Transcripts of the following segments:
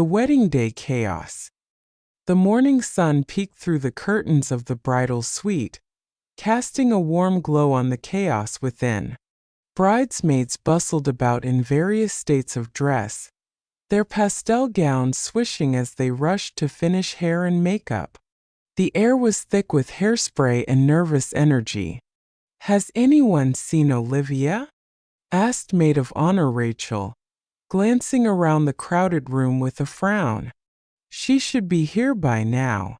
The wedding day chaos. The morning sun peeked through the curtains of the bridal suite, casting a warm glow on the chaos within. Bridesmaids bustled about in various states of dress, their pastel gowns swishing as they rushed to finish hair and makeup. The air was thick with hairspray and nervous energy. "Has anyone seen Olivia?" asked maid of honor Rachel, glancing around the crowded room with a frown. "She should be here by now."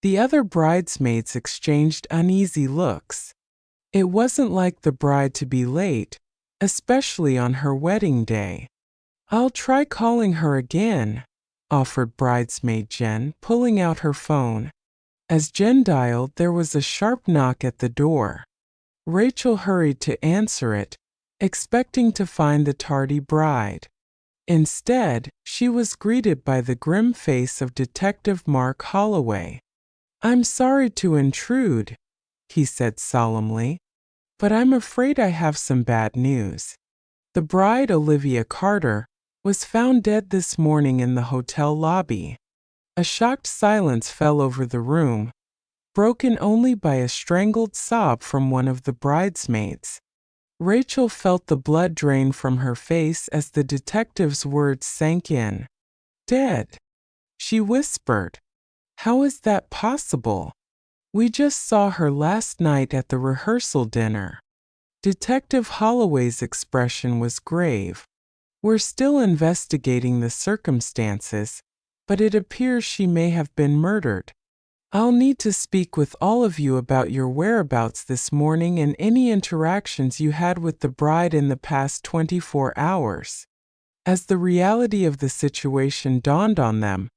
The other bridesmaids exchanged uneasy looks. It wasn't like the bride to be late, especially on her wedding day. "I'll try calling her again," offered bridesmaid Jen, pulling out her phone. As Jen dialed, there was a sharp knock at the door. Rachel hurried to answer it, expecting to find the tardy bride. Instead, she was greeted by the grim face of Detective Mark Holloway. "I'm sorry to intrude," he said solemnly, "but I'm afraid I have some bad news. The bride, Olivia Carter, was found dead this morning in the hotel lobby." A shocked silence fell over the room, broken only by a strangled sob from one of the bridesmaids. Rachel felt the blood drain from her face as the detective's words sank in. "Dead?" she whispered. "How is that possible? We just saw her last night at the rehearsal dinner." Detective Holloway's expression was grave. "We're still investigating the circumstances, but it appears she may have been murdered. I'll need to speak with all of you about your whereabouts this morning and any interactions you had with the bride in the past 24 hours. As the reality of the situation dawned on them,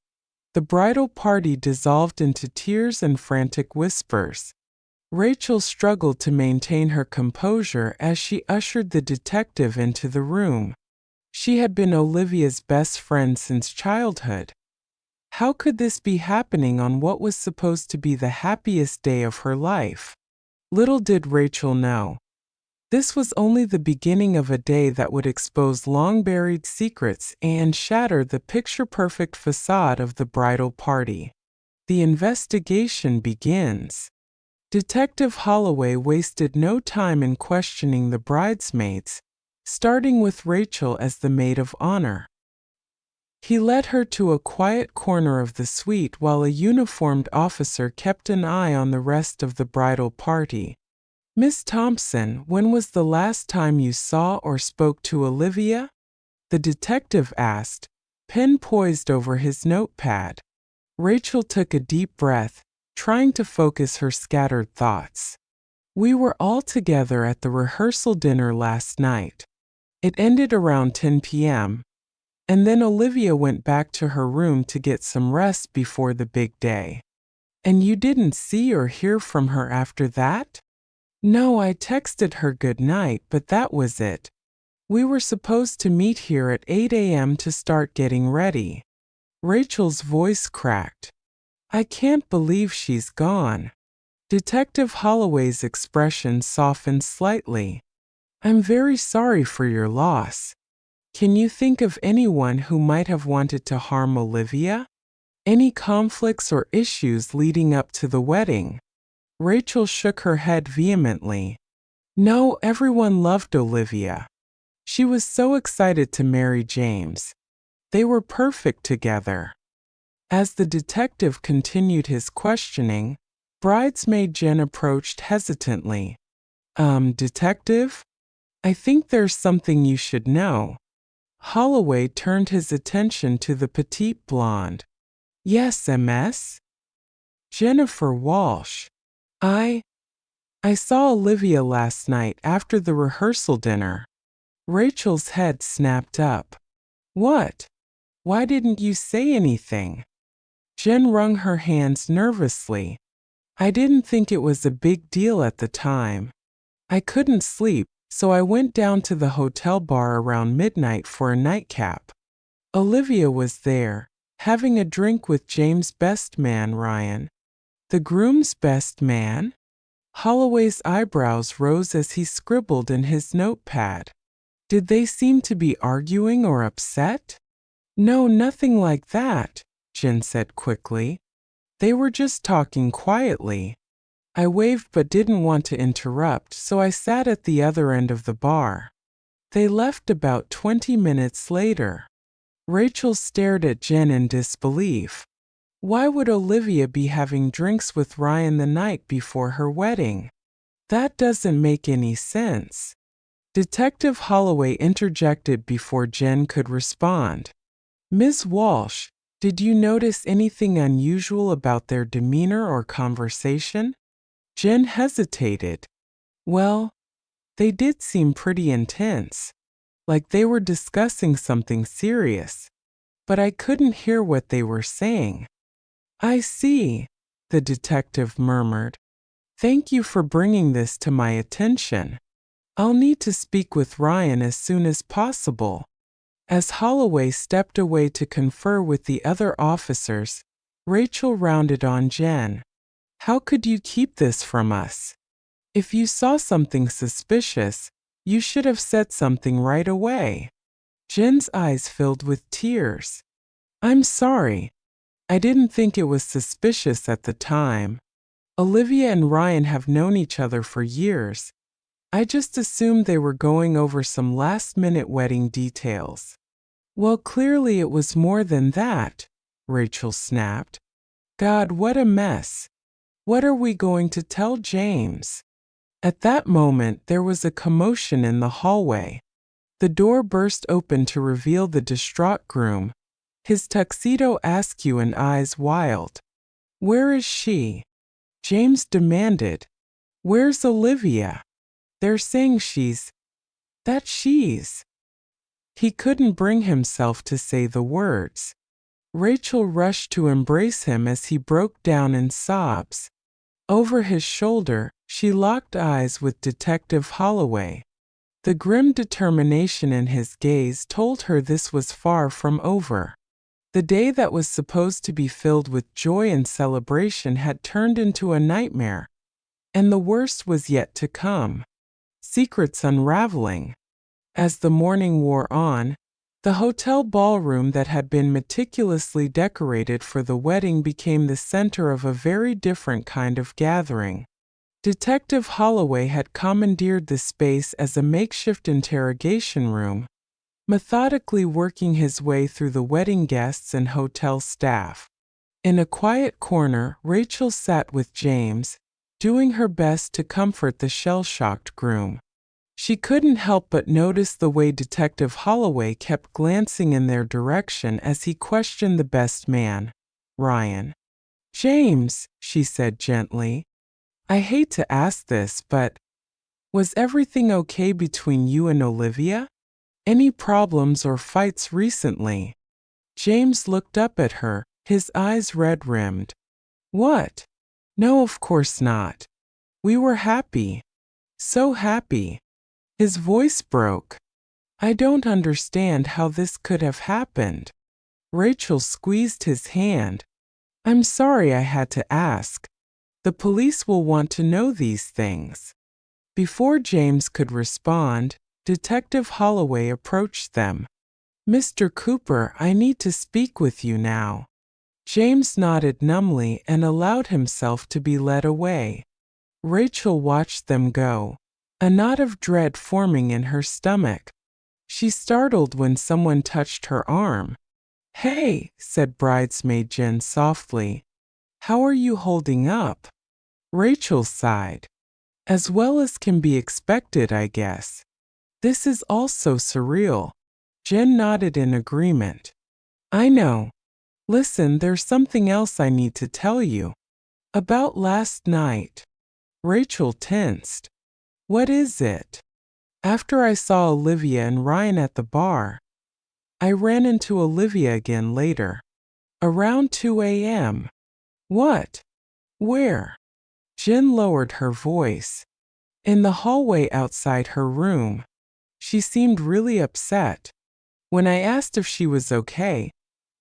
the bridal party dissolved into tears and frantic whispers. Rachel struggled to maintain her composure as she ushered the detective into the room. She had been Olivia's best friend since childhood. How could this be happening on what was supposed to be the happiest day of her life? Little did Rachel know. This was only the beginning of a day that would expose long-buried secrets and shatter the picture-perfect facade of the bridal party. The investigation begins. Detective Holloway wasted no time in questioning the bridesmaids, starting with Rachel as the maid of honor. He led her to a quiet corner of the suite while a uniformed officer kept an eye on the rest of the bridal party. "Miss Thompson, when was the last time you saw or spoke to Olivia?" the detective asked, pen poised over his notepad. Rachel took a deep breath, trying to focus her scattered thoughts. "We were all together at the rehearsal dinner last night. It ended around 10 p.m., and then Olivia went back to her room to get some rest before the big day." "And you didn't see or hear from her after that?" "No, I texted her good night, but that was it. We were supposed to meet here at 8 a.m. to start getting ready." Rachel's voice cracked. "I can't believe she's gone." Detective Holloway's expression softened slightly. "I'm very sorry for your loss. Can you think of anyone who might have wanted to harm Olivia? Any conflicts or issues leading up to the wedding?" Rachel shook her head vehemently. "No, everyone loved Olivia. She was so excited to marry James. They were perfect together." As the detective continued his questioning, bridesmaid Jen approached hesitantly. Detective? I think there's something you should know." Holloway turned his attention to the petite blonde. "Yes, Ms. Jennifer Walsh. I saw Olivia last night after the rehearsal dinner." Rachel's head snapped up. "What? Why didn't you say anything?" Jen wrung her hands nervously. "I didn't think it was a big deal at the time. I couldn't sleep, so I went down to the hotel bar around midnight for a nightcap. Olivia was there, having a drink with James' best man, Ryan." "The groom's best man?" Holloway's eyebrows rose as he scribbled in his notepad. "Did they seem to be arguing or upset?" No, nothing like that, Jen said quickly. They were just talking quietly. I waved but didn't want to interrupt, so I sat at the other end of the bar. They left about 20 minutes later. Rachel stared at Jen in disbelief. Why would Olivia be having drinks with Ryan the night before her wedding? That doesn't make any sense. Detective Holloway interjected before Jen could respond. Ms. Walsh, did you notice anything unusual about their demeanor or conversation? Jen hesitated. Well, they did seem pretty intense, like they were discussing something serious, but I couldn't hear what they were saying. I see, the detective murmured. Thank you for bringing this to my attention. I'll need to speak with Ryan as soon as possible. As Holloway stepped away to confer with the other officers, Rachel rounded on Jen. How could you keep this from us? If you saw something suspicious, you should have said something right away. Jen's eyes filled with tears. I'm sorry. I didn't think it was suspicious at the time. Olivia and Ryan have known each other for years. I just assumed they were going over some last-minute wedding details. Well, clearly it was more than that, Rachel snapped. God, what a mess. What are we going to tell James? At that moment, there was a commotion in the hallway. The door burst open to reveal the distraught groom, his tuxedo askew and eyes wild. Where is she? James demanded. Where's Olivia? They're saying she's. He couldn't bring himself to say the words. Rachel rushed to embrace him as he broke down in sobs. Over his shoulder, she locked eyes with Detective Holloway. The grim determination in his gaze told her this was far from over. The day that was supposed to be filled with joy and celebration had turned into a nightmare, and the worst was yet to come. Secrets unraveling. As the morning wore on, the hotel ballroom that had been meticulously decorated for the wedding became the center of a very different kind of gathering. Detective Holloway had commandeered the space as a makeshift interrogation room, methodically working his way through the wedding guests and hotel staff. In a quiet corner, Rachel sat with James, doing her best to comfort the shell-shocked groom. She couldn't help but notice the way Detective Holloway kept glancing in their direction as he questioned the best man, Ryan. James, she said gently, I hate to ask this, but was everything okay between you and Olivia? Any problems or fights recently? James looked up at her, his eyes red-rimmed. What? No, of course not. We were happy. So happy. His voice broke. I don't understand how this could have happened. Rachel squeezed his hand. I'm sorry I had to ask. The police will want to know these things. Before James could respond, Detective Holloway approached them. Mr. Cooper, I need to speak with you now. James nodded numbly and allowed himself to be led away. Rachel watched them go, a knot of dread forming in her stomach. She startled when someone touched her arm. Hey, said bridesmaid Jen softly. How are you holding up? Rachel sighed. As well as can be expected, I guess. This is all so surreal. Jen nodded in agreement. I know. Listen, there's something else I need to tell you. About last night. Rachel tensed. What is it? After I saw Olivia and Ryan at the bar, I ran into Olivia again later. Around 2 a.m. What? Where? Jen lowered her voice. In the hallway outside her room. She seemed really upset. When I asked if she was okay,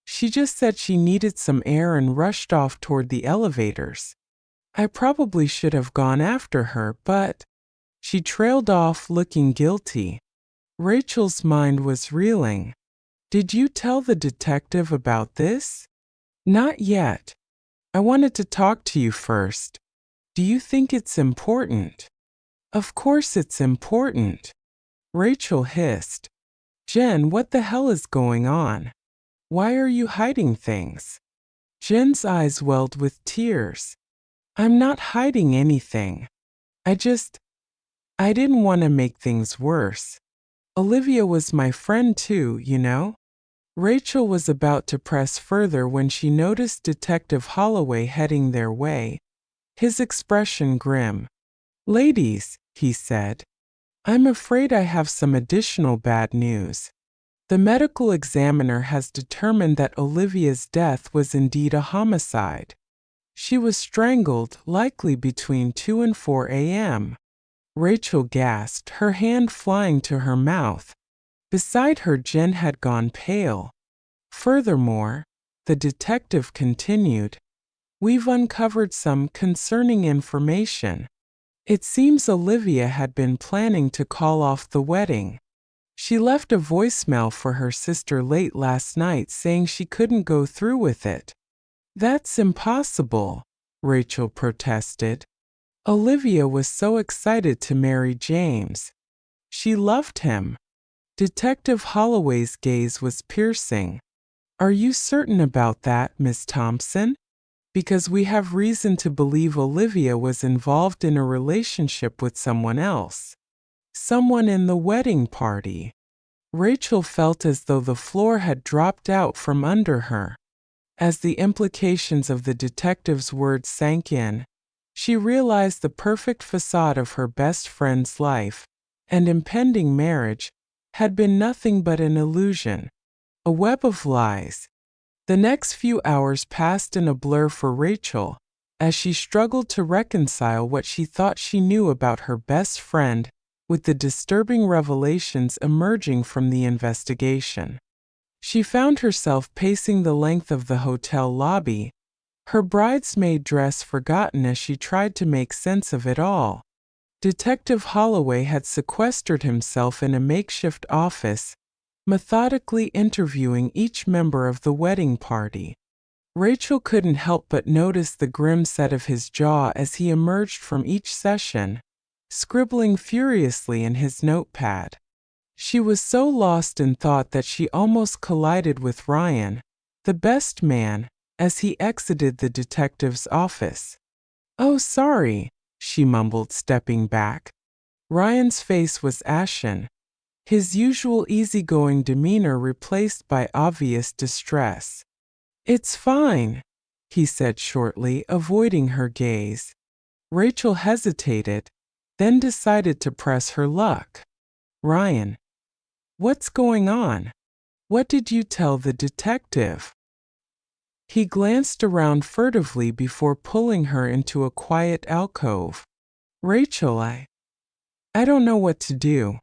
she just said she needed some air and rushed off toward the elevators. I probably should have gone after her, but she trailed off looking guilty. Rachel's mind was reeling. Did you tell the detective about this? Not yet. I wanted to talk to you first. Do you think it's important? Of course it's important. Rachel hissed. Jen, what the hell is going on? Why are you hiding things? Jen's eyes welled with tears. I'm not hiding anything. I didn't want to make things worse. Olivia was my friend too, you know? Rachel was about to press further when she noticed Detective Holloway heading their way, his expression grim. Ladies, he said, I'm afraid I have some additional bad news. The medical examiner has determined that Olivia's death was indeed a homicide. She was strangled, likely between 2 and 4 a.m. Rachel gasped, her hand flying to her mouth. Beside her, Jen had gone pale. Furthermore, the detective continued, we've uncovered some concerning information. It seems Olivia had been planning to call off the wedding. She left a voicemail for her sister late last night saying she couldn't go through with it. That's impossible, Rachel protested. Olivia was so excited to marry James. She loved him. Detective Holloway's gaze was piercing. Are you certain about that, Miss Thompson? Because we have reason to believe Olivia was involved in a relationship with someone else. Someone in the wedding party. Rachel felt as though the floor had dropped out from under her. As the implications of the detective's words sank in, she realized the perfect facade of her best friend's life and impending marriage had been nothing but an illusion, a web of lies. The next few hours passed in a blur for Rachel, as she struggled to reconcile what she thought she knew about her best friend with the disturbing revelations emerging from the investigation. She found herself pacing the length of the hotel lobby, her bridesmaid dress forgotten as she tried to make sense of it all. Detective Holloway had sequestered himself in a makeshift office, methodically interviewing each member of the wedding party. Rachel couldn't help but notice the grim set of his jaw as he emerged from each session, scribbling furiously in his notepad. She was so lost in thought that she almost collided with Ryan, the best man, as he exited the detective's office. Oh, sorry, she mumbled, stepping back. Ryan's face was ashen, his usual easygoing demeanor replaced by obvious distress. It's fine, he said shortly, avoiding her gaze. Rachel hesitated, then decided to press her luck. Ryan, what's going on? What did you tell the detective? He glanced around furtively before pulling her into a quiet alcove. Rachel, I don't know what to do.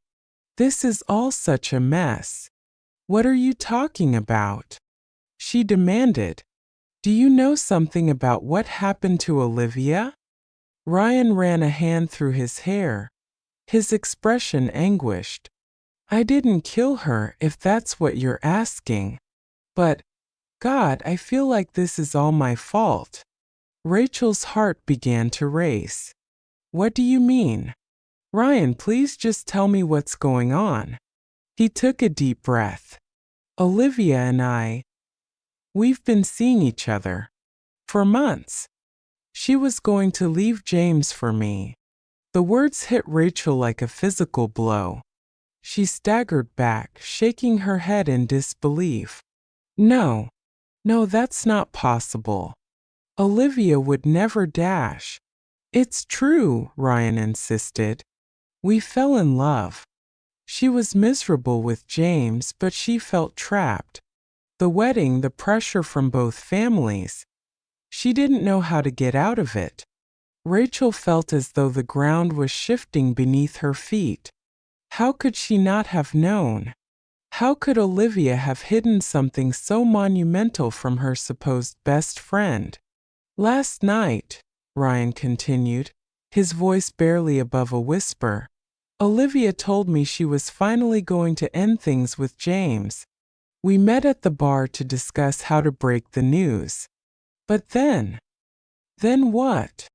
This is all such a mess. What are you talking about? She demanded. Do you know something about what happened to Olivia? Ryan ran a hand through his hair, his expression anguished. I didn't kill her, if that's what you're asking. But, God, I feel like this is all my fault. Rachel's heart began to race. What do you mean? Ryan, please just tell me what's going on. He took a deep breath. Olivia and we've been seeing each other. For months. She was going to leave James for me. The words hit Rachel like a physical blow. She staggered back, shaking her head in disbelief. No, that's not possible. Olivia would never dash. It's true, Ryan insisted. We fell in love. She was miserable with James, but she felt trapped. The wedding, the pressure from both families. She didn't know how to get out of it. Rachel felt as though the ground was shifting beneath her feet. How could she not have known? How could Olivia have hidden something so monumental from her supposed best friend? Last night, Ryan continued, his voice barely above a whisper, Olivia told me she was finally going to end things with James. We met at the bar to discuss how to break the news. But then what?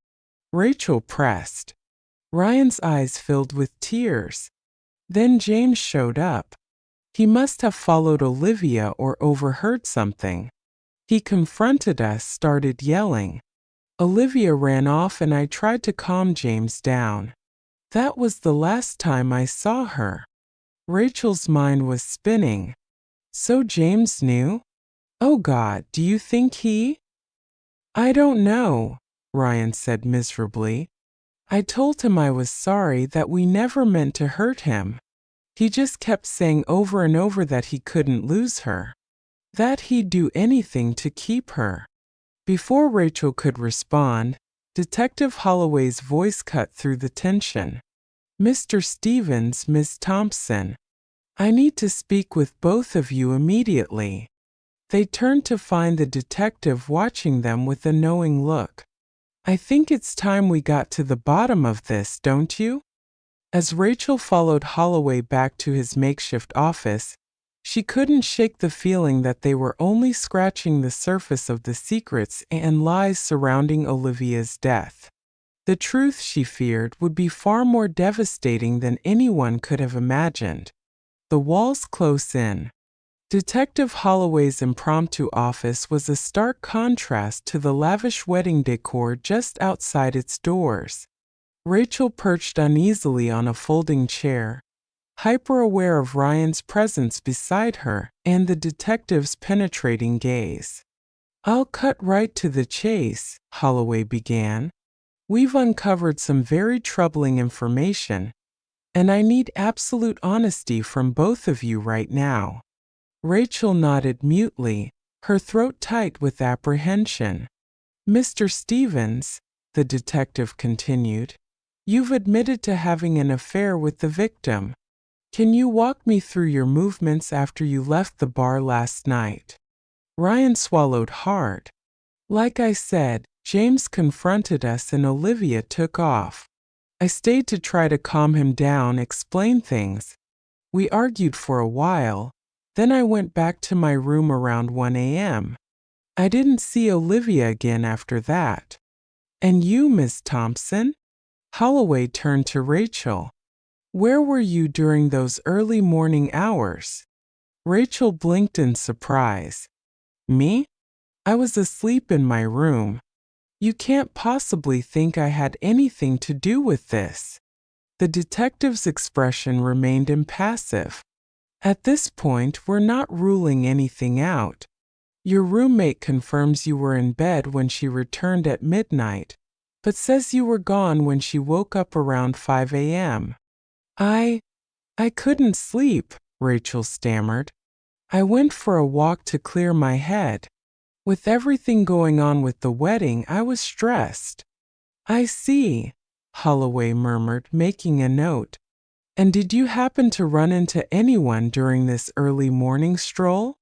Rachel pressed. Ryan's eyes filled with tears. Then James showed up. He must have followed Olivia or overheard something. He confronted us, started yelling. Olivia ran off and I tried to calm James down. That was the last time I saw her. Rachel's mind was spinning. So James knew? Oh God, do you think he? I don't know, Ryan said miserably. I told him I was sorry, that we never meant to hurt him. He just kept saying over and over that he couldn't lose her. That he'd do anything to keep her. Before Rachel could respond, Detective Holloway's voice cut through the tension. Mr. Stevens, Miss Thompson, I need to speak with both of you immediately. They turned to find the detective watching them with a knowing look. I think it's time we got to the bottom of this, don't you? As Rachel followed Holloway back to his makeshift office, she couldn't shake the feeling that they were only scratching the surface of the secrets and lies surrounding Olivia's death. The truth, she feared, would be far more devastating than anyone could have imagined. The walls close in. Detective Holloway's impromptu office was a stark contrast to the lavish wedding decor just outside its doors. Rachel perched uneasily on a folding chair, hyper-aware of Ryan's presence beside her and the detective's penetrating gaze. I'll cut right to the chase, Holloway began. We've uncovered some very troubling information, and I need absolute honesty from both of you right now. Rachel nodded mutely, her throat tight with apprehension. Mr. Stevens, the detective continued, you've admitted to having an affair with the victim. Can you walk me through your movements after you left the bar last night? Ryan swallowed hard. Like I said, James confronted us and Olivia took off. I stayed to try to calm him down, explain things. We argued for a while. Then I went back to my room around 1 a.m. I didn't see Olivia again after that. And you, Miss Thompson? Holloway turned to Rachel. Where were you during those early morning hours? Rachel blinked in surprise. Me? I was asleep in my room. You can't possibly think I had anything to do with this. The detective's expression remained impassive. At this point, we're not ruling anything out. Your roommate confirms you were in bed when she returned at midnight, but says you were gone when she woke up around 5 a.m. I couldn't sleep, Rachel stammered. I went for a walk to clear my head. With everything going on with the wedding, I was stressed. I see, Holloway murmured, making a note. And did you happen to run into anyone during this early morning stroll?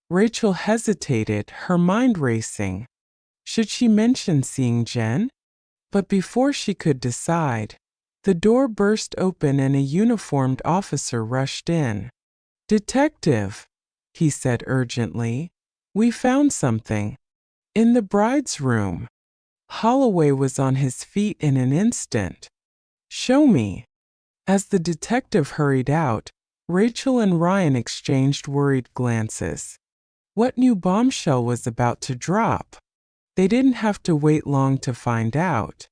Rachel hesitated, her mind racing. Should she mention seeing Jen? But before she could decide, the door burst open and a uniformed officer rushed in. Detective, he said urgently, we found something. In the bride's room. Holloway was on his feet in an instant. Show me. As the detective hurried out, Rachel and Ryan exchanged worried glances. What new bombshell was about to drop? They didn't have to wait long to find out.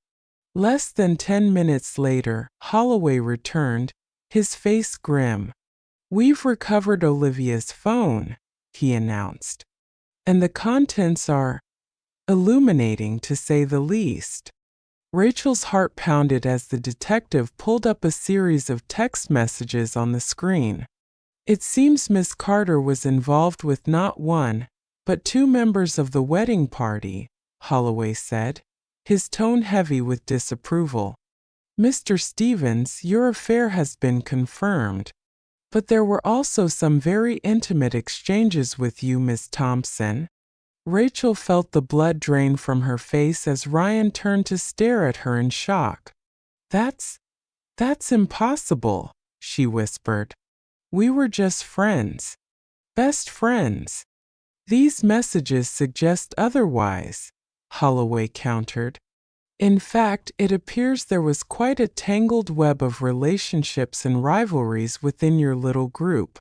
Less than 10 minutes later, Holloway returned, his face grim. We've recovered Olivia's phone, he announced. And the contents are illuminating, to say the least. Rachel's heart pounded as the detective pulled up a series of text messages on the screen. It seems Miss Carter was involved with not one, but two members of the wedding party, Holloway said, his tone heavy with disapproval. Mr. Stevens, your affair has been confirmed. But there were also some very intimate exchanges with you, Miss Thompson. Rachel felt the blood drain from her face as Ryan turned to stare at her in shock. That's impossible, she whispered. We were just friends. Best friends. These messages suggest otherwise, Holloway countered. In fact, it appears there was quite a tangled web of relationships and rivalries within your little group.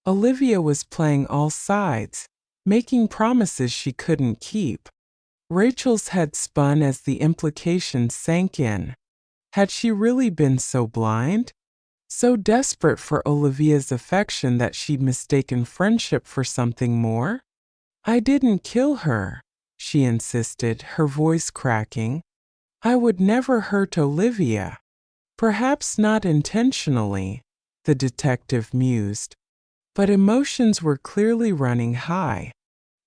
Olivia was playing all sides, making promises she couldn't keep. Rachel's head spun as the implications sank in. Had she really been so blind? So desperate for Olivia's affection that she'd mistaken friendship for something more? I didn't kill her, she insisted, her voice cracking. I would never hurt Olivia. Perhaps not intentionally, the detective mused. But emotions were clearly running high.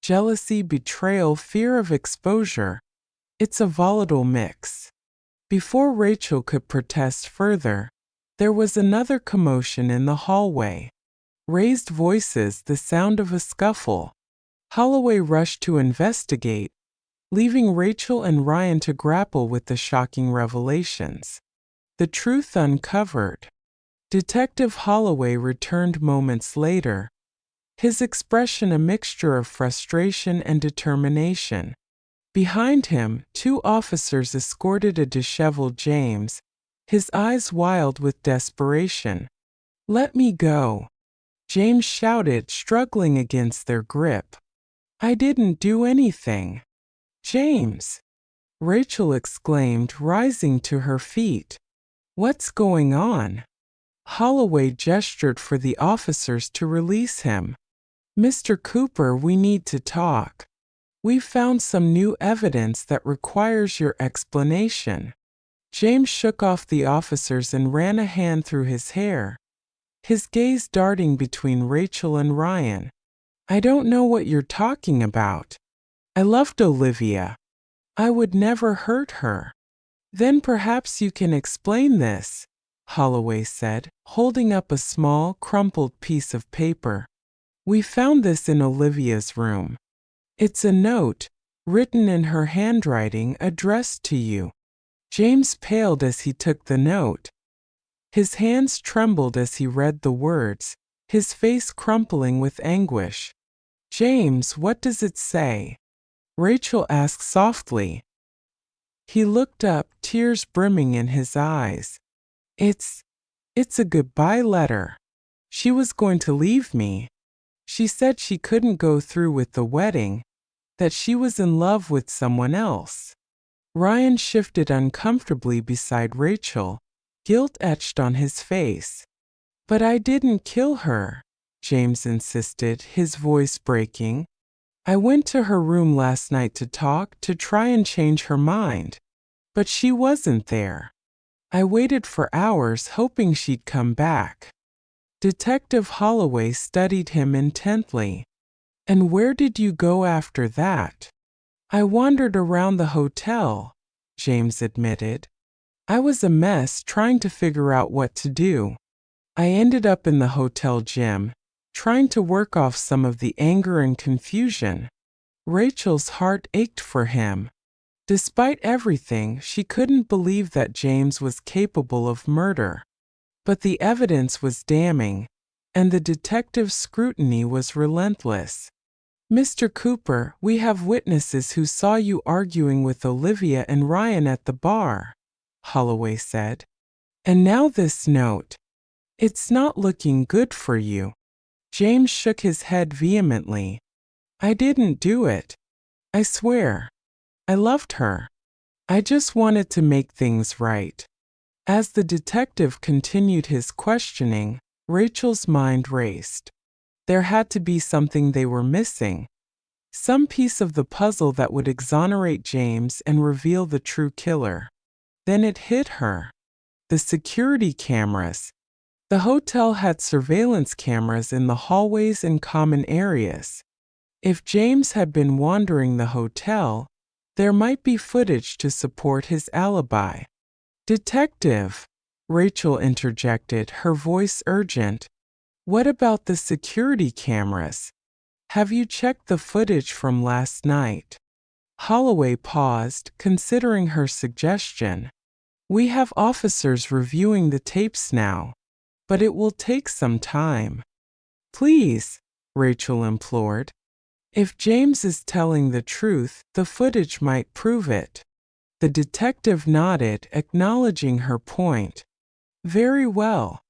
Jealousy, betrayal, fear of exposure. It's a volatile mix. Before Rachel could protest further, there was another commotion in the hallway. Raised voices, the sound of a scuffle. Holloway rushed to investigate, leaving Rachel and Ryan to grapple with the shocking revelations. The truth uncovered. Detective Holloway returned moments later, his expression a mixture of frustration and determination. Behind him, 2 officers escorted a disheveled James, his eyes wild with desperation. "Let me go," James shouted, struggling against their grip. "I didn't do anything." "James!" Rachel exclaimed, rising to her feet. "What's going on?" Holloway gestured for the officers to release him. "Mr. Cooper, we need to talk. We've found some new evidence that requires your explanation." James shook off the officers and ran a hand through his hair, his gaze darting between Rachel and Ryan. "I don't know what you're talking about. I loved Olivia. I would never hurt her." "Then perhaps you can explain this," Holloway said, holding up a small, crumpled piece of paper. "We found this in Olivia's room. It's a note, written in her handwriting, addressed to you." James paled as he took the note. His hands trembled as he read the words, his face crumpling with anguish. "James, what does it say?" Rachel asked softly. He looked up, tears brimming in his eyes. It's a goodbye letter. She was going to leave me. She said she couldn't go through with the wedding, that she was in love with someone else." Ryan shifted uncomfortably beside Rachel, guilt etched on his face. "But I didn't kill her," James insisted, his voice breaking. "I went to her room last night to talk, to try and change her mind. But she wasn't there. I waited for hours hoping she'd come back." Detective Holloway studied him intently. "And where did you go after that?" "I wandered around the hotel," James admitted. "I was a mess trying to figure out what to do. I ended up in the hotel gym, trying to work off some of the anger and confusion." Rachel's heart ached for him. Despite everything, she couldn't believe that James was capable of murder. But the evidence was damning, and the detective's scrutiny was relentless. "Mr. Cooper, we have witnesses who saw you arguing with Olivia and Ryan at the bar," Holloway said. "And now this note. It's not looking good for you." James shook his head vehemently. "I didn't do it. I swear. I loved her. I just wanted to make things right." As the detective continued his questioning, Rachel's mind raced. There had to be something they were missing. Some piece of the puzzle that would exonerate James and reveal the true killer. Then it hit her. The security cameras. The hotel had surveillance cameras in the hallways and common areas. If James had been wandering the hotel, there might be footage to support his alibi. "Detective," Rachel interjected, her voice urgent. "What about the security cameras? Have you checked the footage from last night?" Holloway paused, considering her suggestion. "We have officers reviewing the tapes now, but it will take some time." "Please," Rachel implored. If James is telling the truth, the footage might prove it. The detective nodded, acknowledging her point. Very well.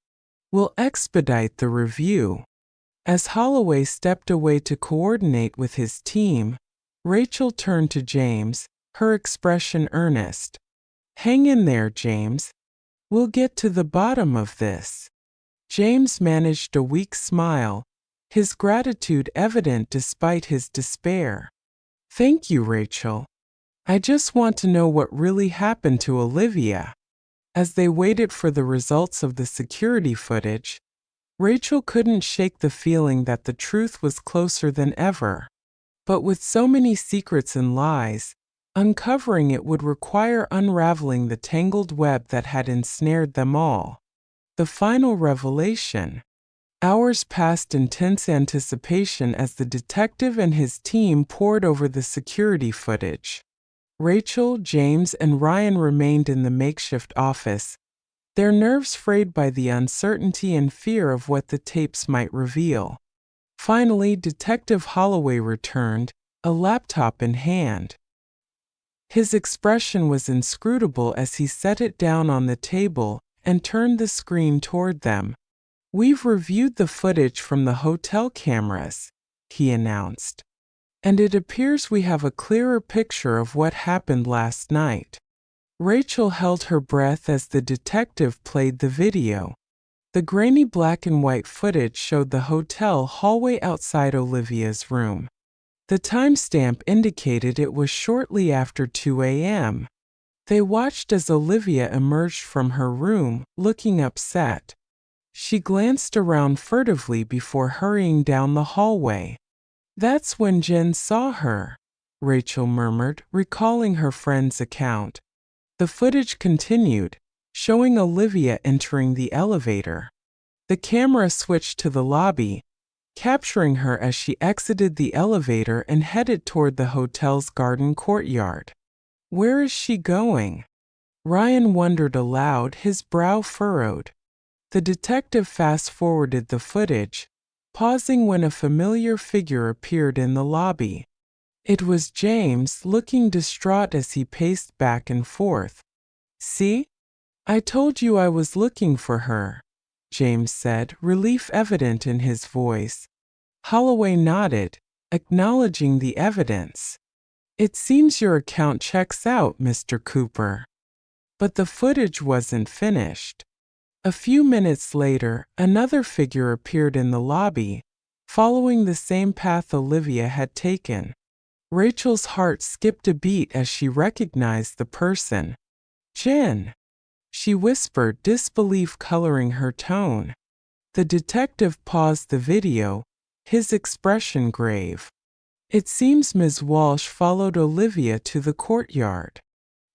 We'll expedite the review. As Holloway stepped away to coordinate with his team, Rachel turned to James, her expression earnest. Hang in there, James. We'll get to the bottom of this. James managed a weak smile, his gratitude evident despite his despair. Thank you, Rachel. I just want to know what really happened to Olivia. As they waited for the results of the security footage, Rachel couldn't shake the feeling that the truth was closer than ever. But with so many secrets and lies, uncovering it would require unraveling the tangled web that had ensnared them all. The final revelation. Hours passed in tense anticipation as the detective and his team pored over the security footage. Rachel, James, and Ryan remained in the makeshift office, their nerves frayed by the uncertainty and fear of what the tapes might reveal. Finally, Detective Holloway returned, a laptop in hand. His expression was inscrutable as he set it down on the table and turned the screen toward them. We've reviewed the footage from the hotel cameras, he announced. And it appears we have a clearer picture of what happened last night. Rachel held her breath as the detective played the video. The grainy black and white footage showed the hotel hallway outside Olivia's room. The timestamp indicated it was shortly after 2 a.m. They watched as Olivia emerged from her room, looking upset. She glanced around furtively before hurrying down the hallway. That's when Jen saw her, Rachel murmured, recalling her friend's account. The footage continued, showing Olivia entering the elevator. The camera switched to the lobby, capturing her as she exited the elevator and headed toward the hotel's garden courtyard. Where is she going? Ryan wondered aloud, his brow furrowed. The detective fast-forwarded the footage, pausing when a familiar figure appeared in the lobby. It was James, looking distraught as he paced back and forth. See? I told you I was looking for her, James said, relief evident in his voice. Holloway nodded, acknowledging the evidence. It seems your account checks out, Mr. Cooper. But the footage wasn't finished. A few minutes later, another figure appeared in the lobby, following the same path Olivia had taken. Rachel's heart skipped a beat as she recognized the person. Jen, she whispered, disbelief coloring her tone. The detective paused the video, his expression grave. It seems Ms. Walsh followed Olivia to the courtyard.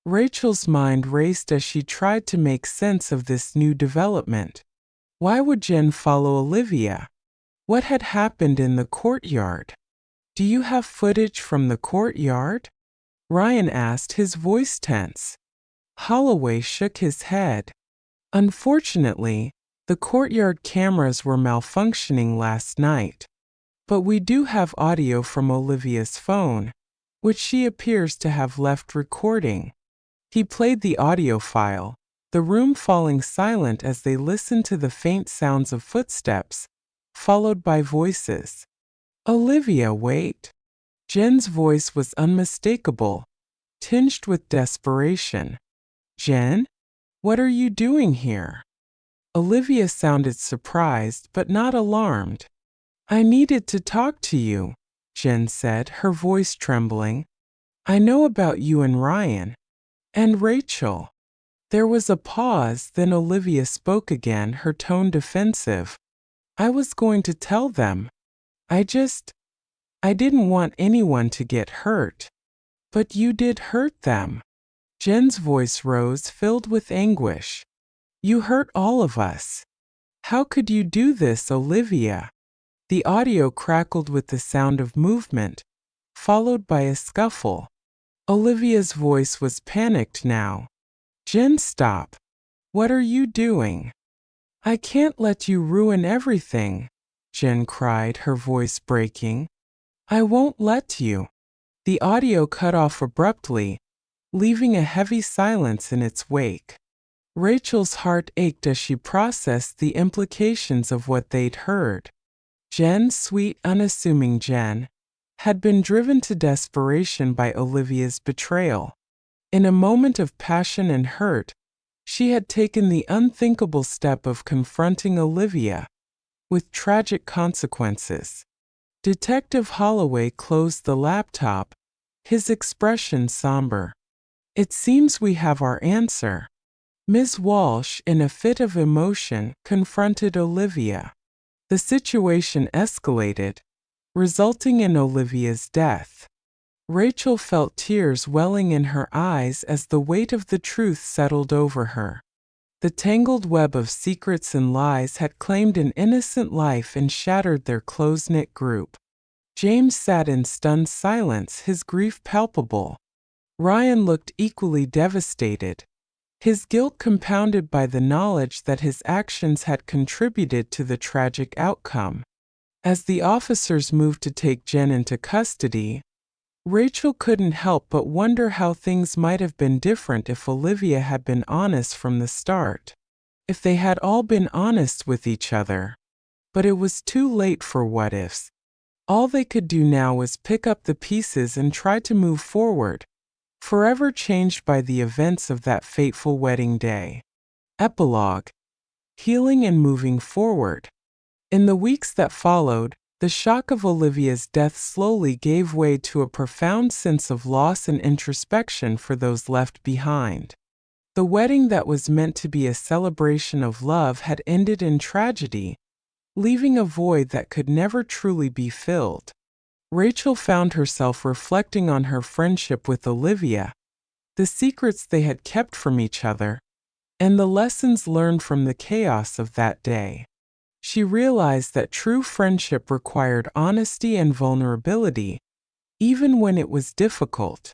Rachel's mind raced as she tried to make sense of this new development. Why would Jen follow Olivia? What had happened in the courtyard? Do you have footage from the courtyard? Ryan asked, his voice tense. Holloway shook his head. Unfortunately, the courtyard cameras were malfunctioning last night. But we do have audio from Olivia's phone, which she appears to have left recording. He played the audio file, the room falling silent as they listened to the faint sounds of footsteps, followed by voices. Olivia, wait. Jen's voice was unmistakable, tinged with desperation. Jen? What are you doing here? Olivia sounded surprised but not alarmed. I needed to talk to you, Jen said, her voice trembling. I know about you and Ryan. And Rachel. There was a pause, then Olivia spoke again, her tone defensive. I was going to tell them. I didn't want anyone to get hurt. But you did hurt them. Jen's voice rose, filled with anguish. You hurt all of us. How could you do this, Olivia? The audio crackled with the sound of movement, followed by a scuffle. Olivia's voice was panicked now. Jen, stop. What are you doing? I can't let you ruin everything, Jen cried, her voice breaking. "I won't let you." The audio cut off abruptly, leaving a heavy silence in its wake. Rachel's heart ached as she processed the implications of what they'd heard. Jen, sweet, unassuming Jen, had been driven to desperation by Olivia's betrayal. In a moment of passion and hurt, she had taken the unthinkable step of confronting Olivia, with tragic consequences. Detective Holloway closed the laptop, his expression somber. "It seems we have our answer." Ms. Walsh, in a fit of emotion, confronted Olivia. The situation escalated, resulting in Olivia's death. Rachel felt tears welling in her eyes as the weight of the truth settled over her. The tangled web of secrets and lies had claimed an innocent life and shattered their close-knit group. James sat in stunned silence, his grief palpable. Ryan looked equally devastated, his guilt compounded by the knowledge that his actions had contributed to the tragic outcome. As the officers moved to take Jen into custody, Rachel couldn't help but wonder how things might have been different if Olivia had been honest from the start. If they had all been honest with each other. But it was too late for what-ifs. All they could do now was pick up the pieces and try to move forward, forever changed by the events of that fateful wedding day. Epilogue: Healing and moving forward. In the weeks that followed, the shock of Olivia's death slowly gave way to a profound sense of loss and introspection for those left behind. The wedding that was meant to be a celebration of love had ended in tragedy, leaving a void that could never truly be filled. Rachel found herself reflecting on her friendship with Olivia, the secrets they had kept from each other, and the lessons learned from the chaos of that day. She realized that true friendship required honesty and vulnerability, even when it was difficult.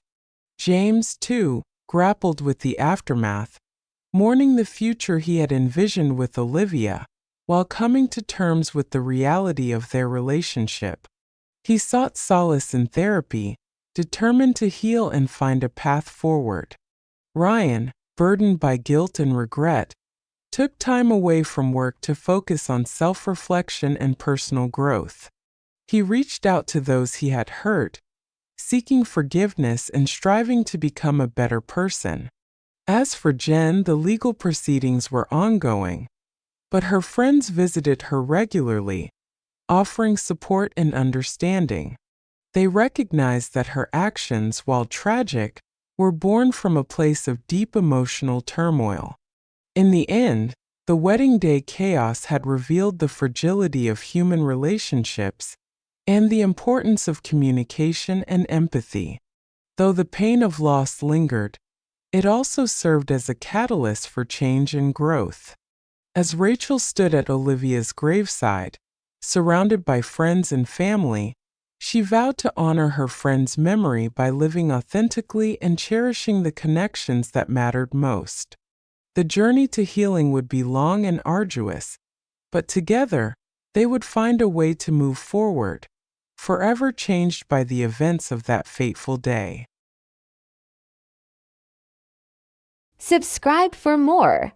James, too, grappled with the aftermath, mourning the future he had envisioned with Olivia, while coming to terms with the reality of their relationship. He sought solace in therapy, determined to heal and find a path forward. Ryan, burdened by guilt and regret, took time away from work to focus on self-reflection and personal growth. He reached out to those he had hurt, seeking forgiveness and striving to become a better person. As for Jen, the legal proceedings were ongoing, but her friends visited her regularly, offering support and understanding. They recognized that her actions, while tragic, were born from a place of deep emotional turmoil. In the end, the wedding day chaos had revealed the fragility of human relationships and the importance of communication and empathy. Though the pain of loss lingered, it also served as a catalyst for change and growth. As Rachel stood at Olivia's graveside, surrounded by friends and family, she vowed to honor her friend's memory by living authentically and cherishing the connections that mattered most. The journey to healing would be long and arduous, but together, they would find a way to move forward, forever changed by the events of that fateful day. Subscribe for more.